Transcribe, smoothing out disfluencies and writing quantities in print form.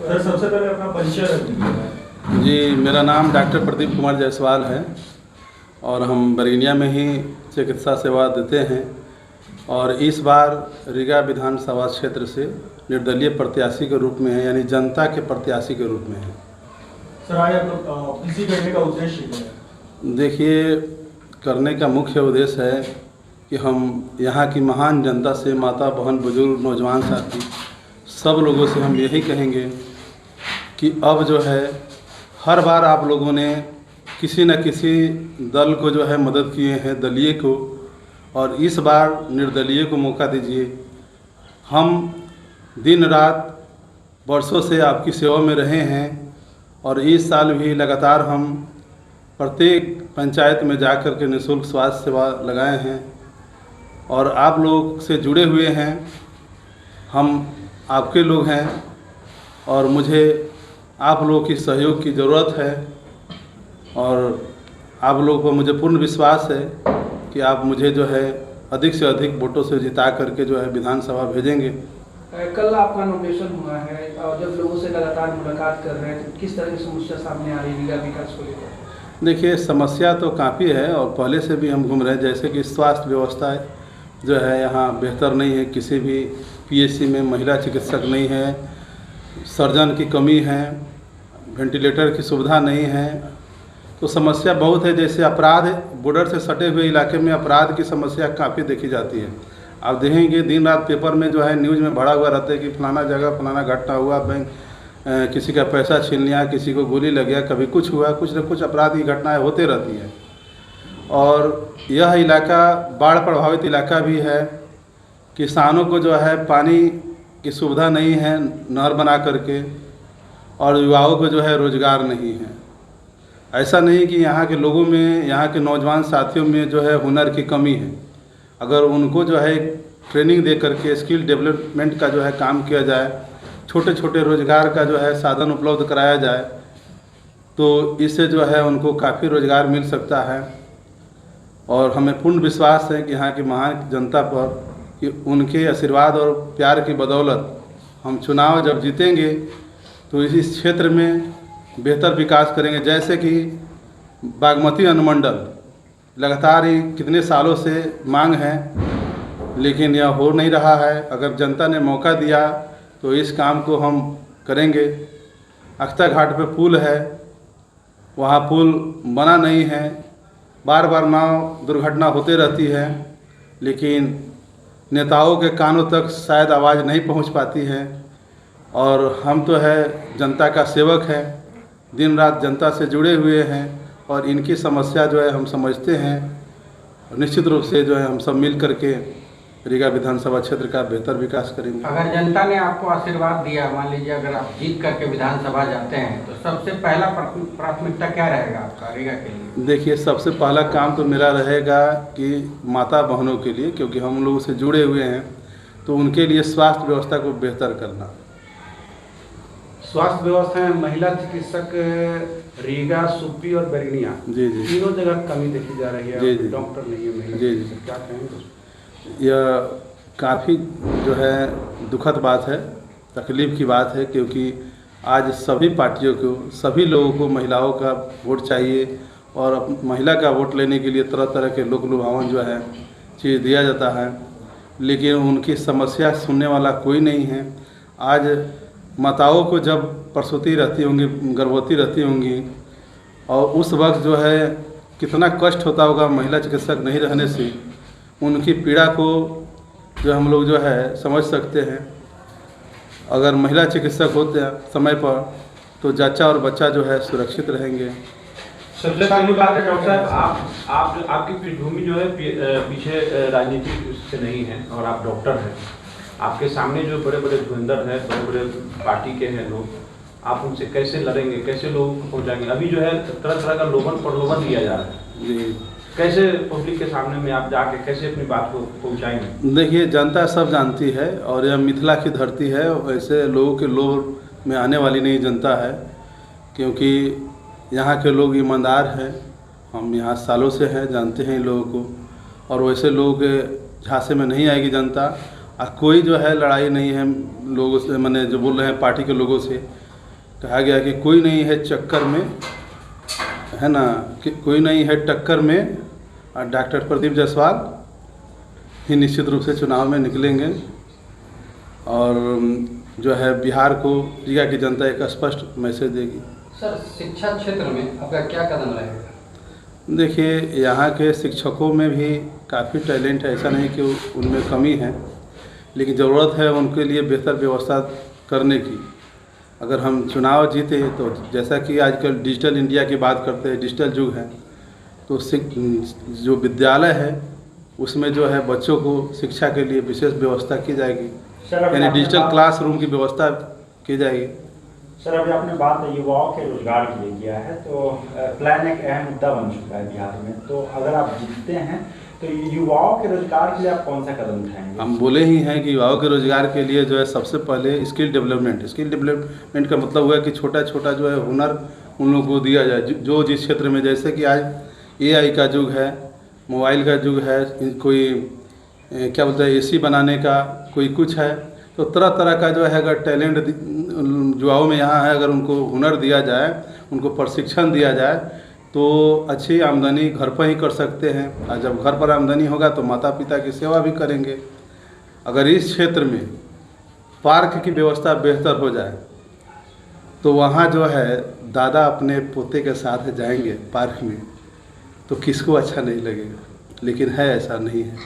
Sir सबसे पहले अपना परिचय रखिए। जी, मेरा नाम डॉक्टर प्रदीप कुमार जायसवाल है और हम बरगनिया में ही चिकित्सा सेवा देते हैं और इस बार रीगा विधानसभा क्षेत्र से निर्दलीय प्रत्याशी के रूप में है, यानी जनता के प्रत्याशी के रूप में है। सर आज आप इसी करने का उद्देश्य क्या है? देखिए, करने का मुख्य उद्देश्य है कि हम यहाँ की महान जनता से, माता बहन बुजुर्ग नौजवान साथी सब लोगों से हम यही कहेंगे कि अब जो है हर बार आप लोगों ने किसी न किसी दल को जो है मदद किए हैं, दलीय को, और इस बार निर्दलीय को मौका दीजिए। हम दिन रात वर्षों से आपकी सेवा में रहे हैं और इस साल भी लगातार हम प्रत्येक पंचायत में जाकर के निःशुल्क स्वास्थ्य सेवा लगाए हैं और आप लोग से जुड़े हुए हैं। हम आपके लोग हैं और मुझे आप लोगों की सहयोग की ज़रूरत है और आप लोगों को मुझे पूर्ण विश्वास है कि आप मुझे जो है अधिक से अधिक वोटों से जिता करके जो है विधानसभा भेजेंगे। कल आपका नोमिनेशन हुआ है और जब लोगों से लगातार मुलाकात कर रहे हैं तो किस तरह की समस्या सामने आ रही है रीगा विकास को लेकर? देखिए, समस्या तो काफ़ी है और पहले से भी हम घूम रहे हैं, जैसे कि स्वास्थ्य व्यवस्था जो है यहाँ बेहतर नहीं है। किसी भी पीएचसी में महिला चिकित्सक नहीं है, सर्जन की कमी है, वेंटिलेटर की सुविधा नहीं है, तो समस्या बहुत है। जैसे अपराध, बॉर्डर से सटे हुए इलाके में अपराध की समस्या काफ़ी देखी जाती है। आप देखेंगे दिन रात पेपर में जो है न्यूज़ में भरा हुआ रहता है कि फलाना जगह फलाना घटना हुआ, बैंक किसी का पैसा छीन लिया, किसी को गोली लग गया, कभी कुछ हुआ, कुछ न कुछ अपराध की घटनाएँ होते रहती हैं। और यह इलाका बाढ़ प्रभावित इलाका भी है। किसानों को जो है पानी की सुविधा नहीं है नहर बना करके, और युवाओं को जो है रोज़गार नहीं है। ऐसा नहीं कि यहाँ के लोगों में, यहाँ के नौजवान साथियों में जो है हुनर की कमी है। अगर उनको जो है ट्रेनिंग दे करके स्किल डेवलपमेंट का जो है काम किया जाए, छोटे छोटे रोज़गार का जो है साधन उपलब्ध कराया जाए, तो इससे जो है उनको काफ़ी रोज़गार मिल सकता है। और हमें पूर्ण विश्वास है कि यहाँ की महान जनता पर कि उनके आशीर्वाद और प्यार की बदौलत हम चुनाव जब जीतेंगे तो इस क्षेत्र में बेहतर विकास करेंगे। जैसे कि बागमती अनुमंडल लगातार ही कितने सालों से मांग है, लेकिन यह हो नहीं रहा है। अगर जनता ने मौका दिया तो इस काम को हम करेंगे। अख्तर घाट पे पुल है, वहाँ पुल बना नहीं है, बार बार नाव दुर्घटना होते रहती है, लेकिन नेताओं के कानों तक शायद आवाज़ नहीं पहुंच पाती है। और हम तो है जनता का सेवक है, दिन रात जनता से जुड़े हुए हैं और इनकी समस्या जो है हम समझते हैं। और निश्चित रूप से जो है हम सब मिल करके रीगा विधानसभा क्षेत्र का बेहतर विकास करेंगे। अगर जनता ने आपको आशीर्वाद दिया, मान लीजिए अगर आप जीत करके विधानसभा जाते हैं, तो सबसे पहला प्राथमिकता क्या रहेगा आपका रीगा के लिए? देखिए, सबसे पहला काम तो मेरा रहेगा कि माता बहनों के लिए, क्योंकि हम लोगों से जुड़े हुए हैं, तो उनके लिए स्वास्थ्य व्यवस्था को बेहतर करना। स्वास्थ्य व्यवस्था में महिला चिकित्सक रीगा, सुप्पी और बरगनिया जी जी तीनों जगह कमी देखी जा रही है। जी जी डॉक्टर नहीं है महिला जी जी चिकित्सक, क्या कहेंगे? यह काफ़ी जो है दुखद बात है, तकलीफ़ की बात है, क्योंकि आज सभी पार्टियों को, सभी लोगों को महिलाओं का वोट चाहिए और महिला का वोट लेने के लिए तरह तरह के लोक लुभावन जो है चीज़ दिया जाता है, लेकिन उनकी समस्या सुनने वाला कोई नहीं है। आज माताओं को जब प्रसूति रहती होंगी, गर्भवती रहती होंगी, और उस वक्त जो है कितना कष्ट होता होगा महिला चिकित्सक नहीं रहने से, उनकी पीड़ा को जो हम लोग जो है समझ सकते हैं। अगर महिला चिकित्सक होते हैं समय पर तो जच्चा और बच्चा जो है सुरक्षित रहेंगे। सबसे पहली बात है डॉक्टर साहब, आपकी पृष्ठभूमि जो है पीछे राजनीति से नहीं है और आप डॉक्टर हैं। आपके सामने जो बड़े बड़े धुरंधर हैं, बड़े बड़े पार्टी के हैं लोग, आप उनसे कैसे लड़ेंगे, कैसे लोगों को पहुँचाएंगे? अभी जो है तरह तरह का लोभन प्रलोभन दिया जा रहा है जी, कैसे पब्लिक के सामने में आप जाके कैसे अपनी बात को पहुंचाएंगे? देखिए, जनता सब जानती है और यह मिथिला की धरती है, वैसे लोगों के लोभ में आने वाली नहीं जनता है, क्योंकि यहाँ के लोग ईमानदार हैं। हम यहाँ सालों से हैं, जानते हैं इन लोगों को, और वैसे लोगों के झांसे में नहीं आएगी जनता। कोई जो है लड़ाई नहीं है लोगों से, मैंने जो बोल रहे हैं पार्टी के लोगों से, कहा गया कि कोई नहीं है चक्कर में, है ना, कि कोई नहीं है टक्कर में, और डॉक्टर प्रदीप जायसवाल ही निश्चित रूप से चुनाव में निकलेंगे और जो है बिहार को रीगा की जनता एक स्पष्ट मैसेज देगी। सर, शिक्षा क्षेत्र में आपका क्या कदम रहेगा? देखिए, यहाँ के शिक्षकों में भी काफ़ी टैलेंट है, ऐसा नहीं कि उनमें कमी है, लेकिन ज़रूरत है उनके लिए बेहतर व्यवस्था करने की। अगर हम चुनाव जीते तो जैसा कि आजकल डिजिटल इंडिया की बात करते हैं, डिजिटल युग है, तो जो विद्यालय है उसमें जो है बच्चों को शिक्षा के लिए विशेष व्यवस्था की जाएगी, यानी डिजिटल क्लासरूम की व्यवस्था की जाएगी। सर, अभी आपने बात युवाओं के रोजगार के लिए किया है, तो प्लान एक अहम मुद्दा बन चुका है बिहार में, तो अगर आप जीतते हैं तो युवाओं के रोजगार के लिए आप कौन सा कदम उठाएंगे? हम बोले ही हैं कि युवाओं के रोजगार के लिए जो है सबसे पहले स्किल डेवलपमेंट का मतलब हुआ कि छोटा छोटा जो है हुनर उन लोगों को दिया जाए, जो जिस क्षेत्र में, जैसे कि आज AI का युग है, मोबाइल का युग है, कोई क्या बोलते हैं AC बनाने का, कोई कुछ है, तो तरह तरह का जो है अगर टैलेंट युवाओं में यहाँ है, अगर उनको हुनर दिया जाए, उनको प्रशिक्षण दिया जाए तो अच्छी आमदनी घर पर ही कर सकते हैं। और जब घर पर आमदनी होगा तो माता पिता की सेवा भी करेंगे। अगर इस क्षेत्र में पार्क की व्यवस्था बेहतर हो जाए तो वहाँ जो है दादा अपने पोते के साथ जाएंगे पार्क में, तो किसको अच्छा नहीं लगेगा, लेकिन है ऐसा नहीं है।